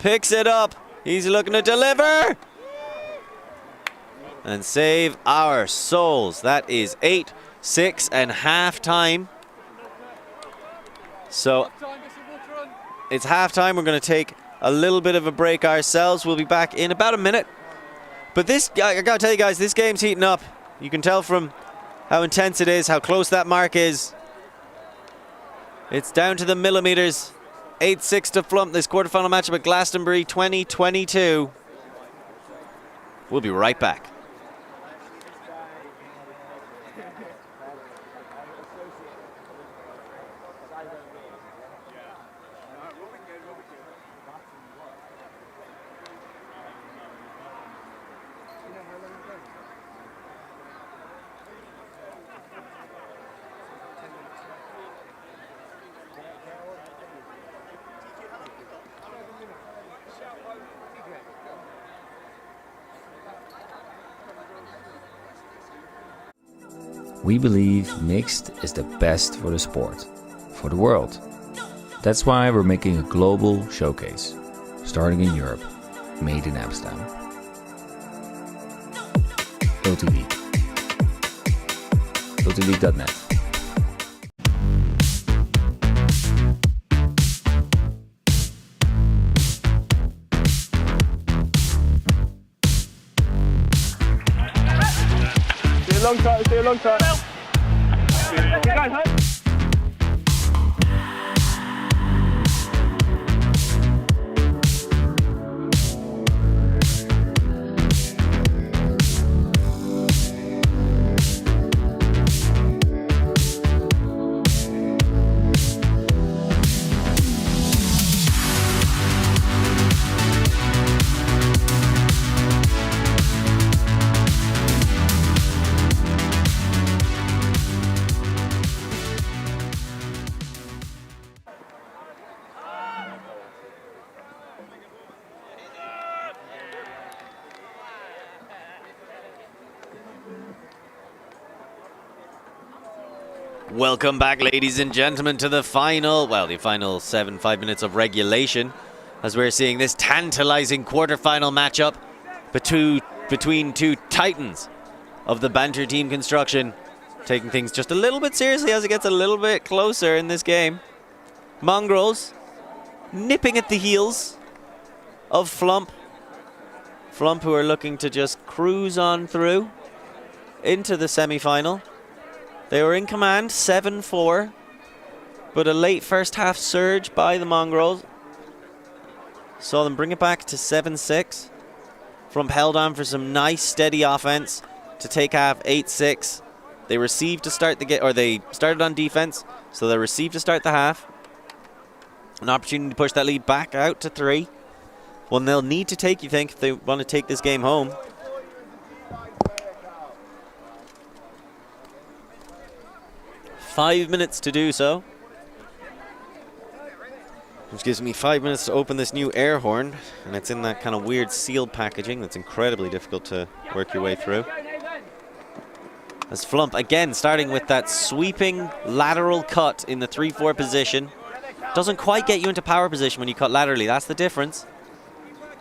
Picks it up. He's looking to deliver. And save our souls. That is 8-6 and half time. So it's halftime. We're going to take a little bit of a break ourselves. We'll be back in about a minute. But this, I got to tell you guys, this game's heating up. You can tell from how intense it is, how close that mark is. It's down to the millimeters. 8-6 to Flump, this quarterfinal matchup at Glastonbury 2022. We'll be right back. We believe mixed is the best for the sport, for the world. That's why we're making a global showcase, starting in Europe, made in Amsterdam. LTV. LTV.net. Long time, see you long time. Guys, huh? Welcome back, ladies and gentlemen, to the final 5 minutes of regulation, as we're seeing this tantalizing quarterfinal matchup between two titans of the banter team construction, taking things just a little bit seriously as it gets a little bit closer in this game. Mongrels nipping at the heels of Flump. Flump, who are looking to just cruise on through into the semi-final. They were in command, 7-4, but a late first half surge by the Mongrels saw them bring it back to 7-6. Flump held on for some nice steady offense to take half 8-6. They received to start the game, or they started on defense, so they received to start the half. An opportunity to push that lead back out to 3. One they'll need to take, you think, if they want to take this game home. Five minutes to do so. Which gives me 5 minutes to open this new air horn, and it's in that kind of weird sealed packaging that's incredibly difficult to work your way through. As Flump again starting with that sweeping lateral cut in the 3-4 position. Doesn't quite get you into power position when you cut laterally, that's the difference.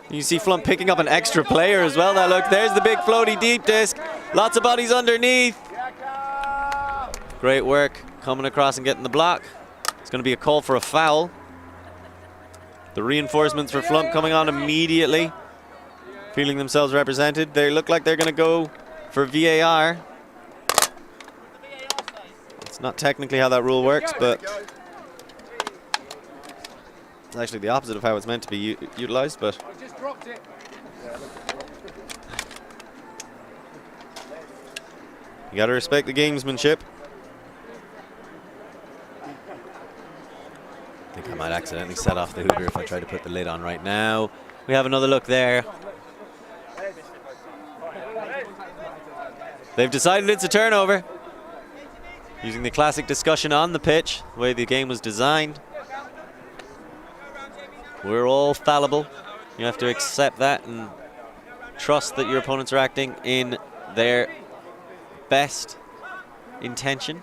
You see Flump picking up an extra player as well. Now look, there's the big floaty deep disc. Lots of bodies underneath. Great work coming across and getting the block. It's going to be a call for a foul. The reinforcements for Flump coming on immediately, feeling themselves represented. They look like they're going to go for VAR. It's not technically how that rule works, but it's actually the opposite of how it's meant to be utilized. But you got to respect the gamesmanship. I think I might accidentally set off the hooter if I try to put the lid on right now. We have another look there. They've decided it's a turnover. Using the classic discussion on the pitch, the way the game was designed. We're all fallible. You have to accept that and trust that your opponents are acting in their best intention.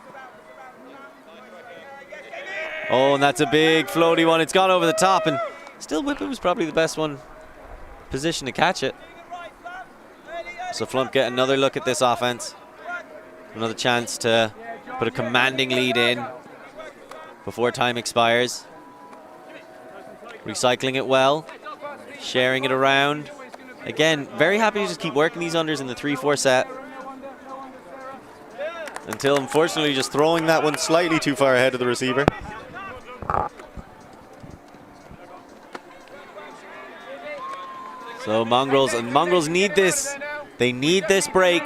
Oh, and that's a big floaty one. It's gone over the top, and still Whippet was probably the best one position to catch it. So Flump get another look at this offense. Another chance to put a commanding lead in before time expires. Recycling it well, sharing it around. Again, very happy to just keep working these unders in the 3-4 set. Until, unfortunately, just throwing that one slightly too far ahead of the receiver. So Mongrels need this They need this break.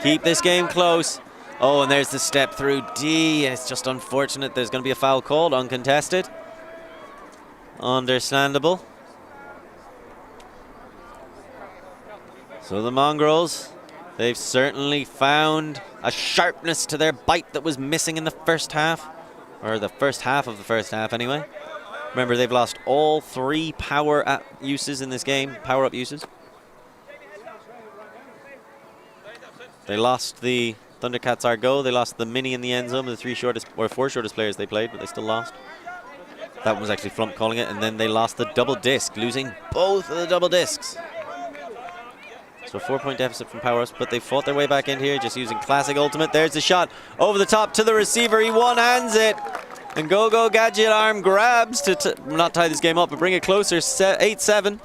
Keep this game close. Oh, and there's the step through D. It's just unfortunate. There's going to be a foul called, uncontested. Understandable. So the Mongrels, they've certainly found a sharpness to their bite that was missing in the first half. Or the first half of the first half, anyway. Remember, they've lost all 3 power-up uses in this game. Power-up uses. They lost the Thundercats Argo. They lost the mini in the end zone. The 4 shortest players they played, but they still lost. That one was actually Flump calling it. And then they lost the double disc, losing both of the double discs. So a 4-point deficit from power-ups, but they fought their way back in here just using classic ultimate. There's the shot over the top to the receiver. He one-hands it. And Go-Go Gadget Arm grabs to not tie this game up, but bring it closer, 8-7.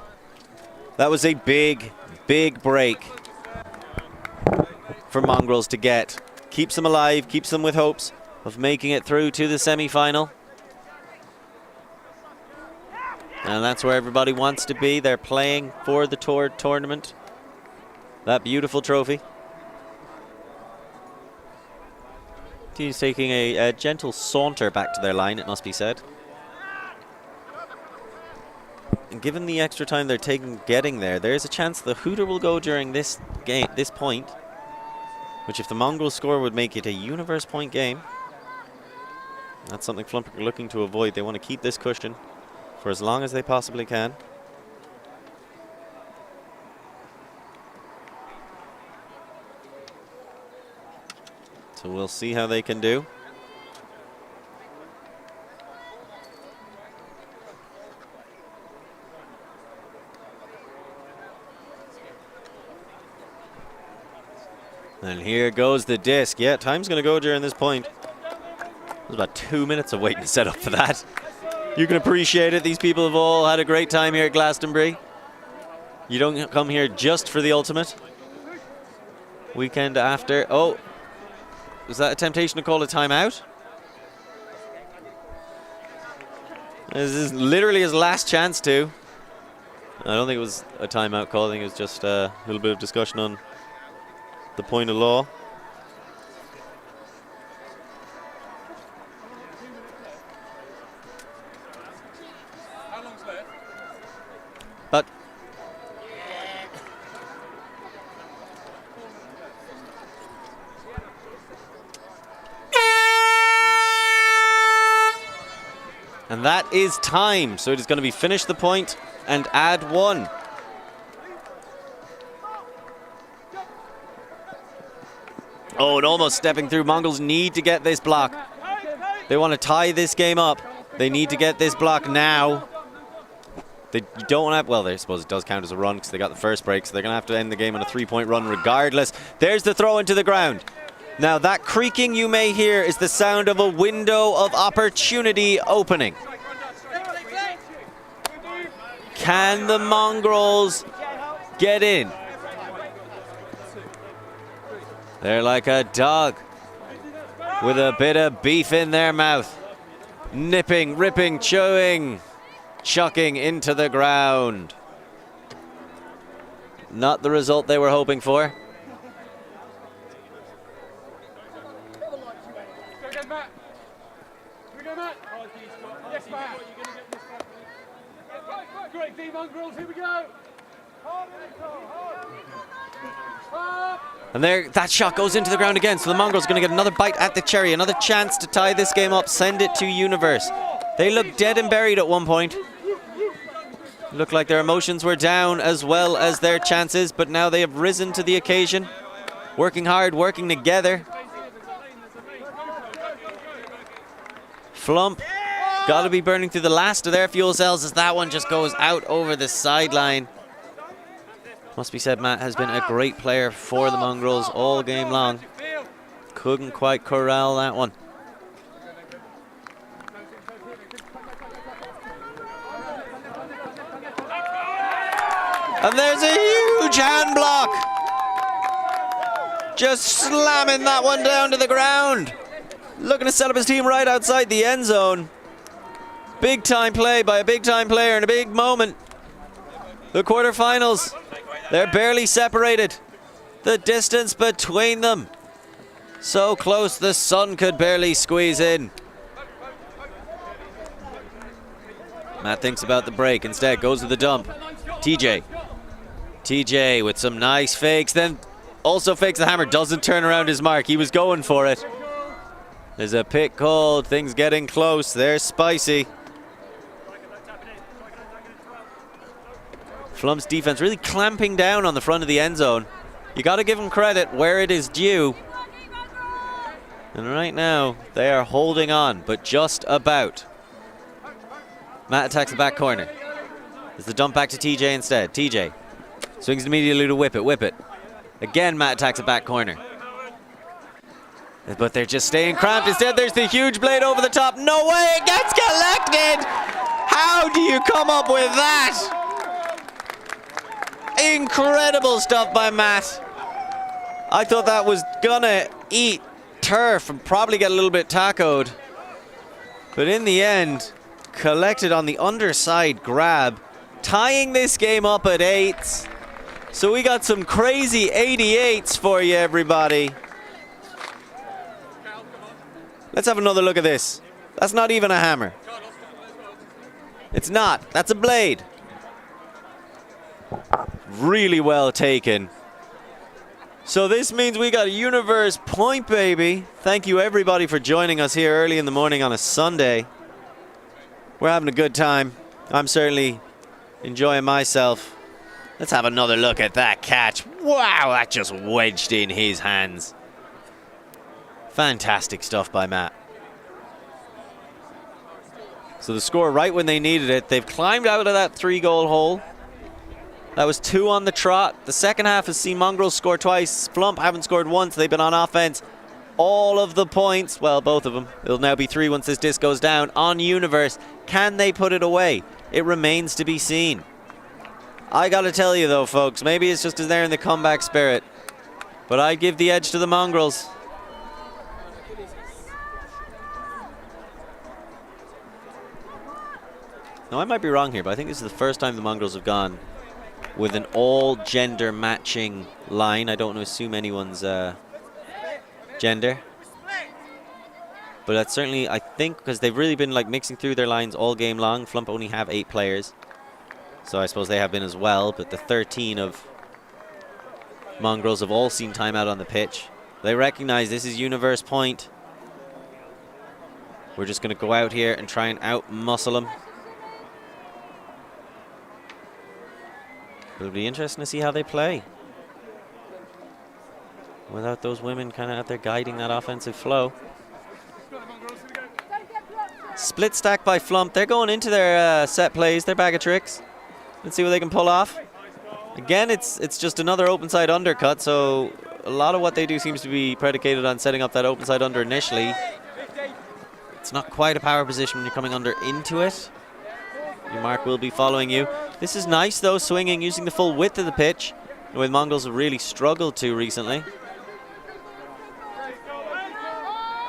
That was a big, big break for Mongrels to get. Keeps them alive, keeps them with hopes of making it through to the semi-final. And that's where everybody wants to be. They're playing for the Tor tournament. That beautiful trophy. Team's taking a gentle saunter back to their line, it must be said. And given the extra time they're taking getting there, there's a chance the Hooter will go during this game, this point, which if the Mongrels score would make it a universe point game. That's something Flump are looking to avoid. They want to keep this cushion for as long as they possibly can. So we'll see how they can do. And here goes the disc. Yeah, time's going to go during this point. There's about 2 minutes of waiting set up for that. You can appreciate it. These people have all had a great time here at Glastonbury. You don't come here just for the ultimate. Weekend after. Oh, was that a temptation to call a timeout? This is literally his last chance to. I don't think it was a timeout call. I think it was just a little bit of discussion on the point of law. How long's left? But and that is time. So it is going to be finish the point and add 1. Oh, and almost stepping through. Mongrels need to get this block. They want to tie this game up. They need to get this block now. They don't have, well, I suppose it does count as a run because they got the first break, so they're going to have to end the game on a 3-point run regardless. There's the throw into the ground. Now that creaking you may hear is the sound of a window of opportunity opening. Can the Mongrels get in? They're like a dog with a bit of beef in their mouth. Nipping, ripping, chewing, chucking into the ground. Not the result they were hoping for. And there, that shot goes into the ground again, so the Mongrels are going to get another bite at the cherry, another chance to tie this game up, send it to Universe. They looked dead and buried at one point. Looked like their emotions were down as well as their chances, but now they have risen to the occasion. Working hard, working together. Flump got to be burning through the last of their fuel cells as that one just goes out over the sideline. Must be said, Matt has been a great player for the Mongrels all game long. Couldn't quite corral that one. And there's a huge hand block. Just slamming that one down to the ground. Looking to set up his team right outside the end zone. Big time play by a big time player in a big moment. The quarterfinals, they're barely separated. The distance between them. So close the sun could barely squeeze in. Matt thinks about the break. Instead goes to the dump. TJ. TJ with some nice fakes. Then also fakes the hammer. Doesn't turn around his mark. He was going for it. There's a pick called. Things getting close. They're spicy. Flump's defense really clamping down on the front of the end zone. You got to give them credit where it is due. And right now, they are holding on, but just about. Matt attacks the back corner. There's the dump back to TJ instead. TJ swings immediately to Whip It. Again, Matt attacks the back corner. But they're just staying cramped. Instead, there's the huge blade over the top. No way, it gets collected! How do you come up with that? Incredible stuff by Matt. I thought that was gonna eat turf and probably get a little bit tacoed. But in the end, collected on the underside grab, tying this game up at 8. So we got some crazy 88s for you, everybody. Let's have another look at this. That's not even a hammer. It's not. That's a blade. Really well taken. So this means we got a universe point, baby. Thank you everybody for joining us here early in the morning on a Sunday. We're having a good time. I'm certainly enjoying myself. Let's have another look at that catch. Wow, that just wedged in his hands. Fantastic stuff by Matt. So the score right when they needed it. They've climbed out of that 3-goal hole. That was 2 on the trot. The second half has seen Mongrels score twice. Flump haven't scored once. They've been on offense. All of the points, well, both of them. It'll now be 3 once this disc goes down on Universe. Can they put it away? It remains to be seen. I gotta tell you though, folks, maybe it's just they're in the comeback spirit, but I'd give the edge to the Mongrels. Now, I might be wrong here, but I think this is the first time the Mongrels have gone with an all-gender matching line. I don't want to assume anyone's gender. But that's certainly, I think, because they've really been like mixing through their lines all game long. Flump only have 8 players. So I suppose they have been as well. But the 13 of Mongrels have all seen time out on the pitch. They recognize this is Universe Point. We're just going to go out here and try and out-muscle them. It'll be interesting to see how they play without those women kind of out there guiding that offensive flow. Split stack by Flump. They're going into their set plays, their bag of tricks. Let's see what they can pull off. Again, it's just another open side undercut, so a lot of what they do seems to be predicated on setting up that open side under initially. It's not quite a power position when you're coming under into it. Your mark will be following you. This is nice though, swinging, using the full width of the pitch, with Mongrels have really struggled to recently.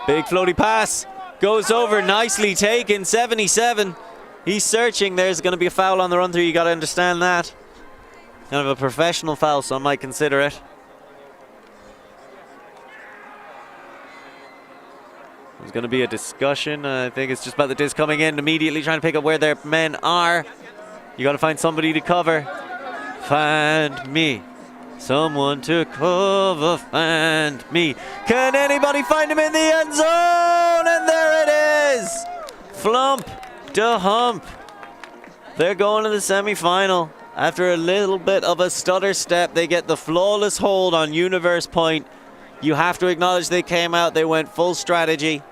Big floaty pass, goes over, nicely taken, 77. He's searching, there's going to be a foul on the run through, you got to understand that. Kind of a professional foul, so I might consider it. There's going to be a discussion. I think it's just about the disc coming in, immediately trying to pick up where their men are. You got to find somebody to cover. Find me someone to cover. Find me. Can anybody find him in the end zone? And there it is. Flump to hump. They're going to the semi-final. After a little bit of a stutter step, they get the flawless hold on Universe Point. You have to acknowledge they came out, they went full strategy.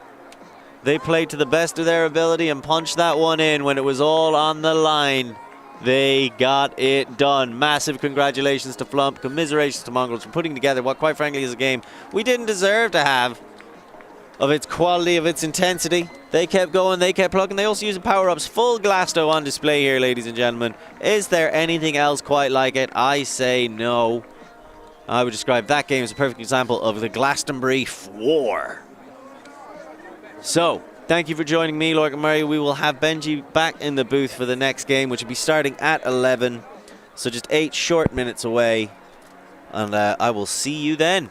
They played to the best of their ability and punched that one in when it was all on the line. They got it done. Massive congratulations to Flump, commiserations to Mongrels for putting together what quite frankly is a game we didn't deserve to have, of its quality, of its intensity. They kept going, they kept plugging. They also used power-ups. Full Glasto on display here, ladies and gentlemen. Is there anything else quite like it? I say no. I would describe that game as a perfect example of the Glastonbury Tor. So, thank you for joining me, Lorcan Murray. We will have Benji back in the booth for the next game, which will be starting at 11. So just 8 short minutes away. And I will see you then.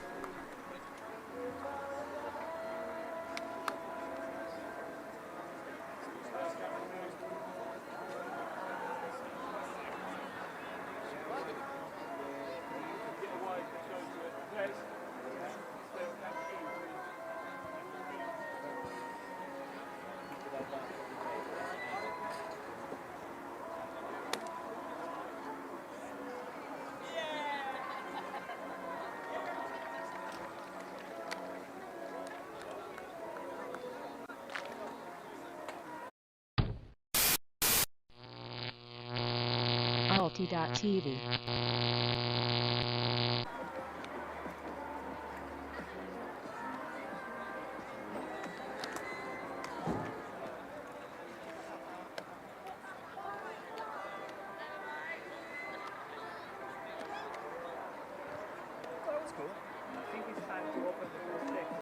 Alti.tv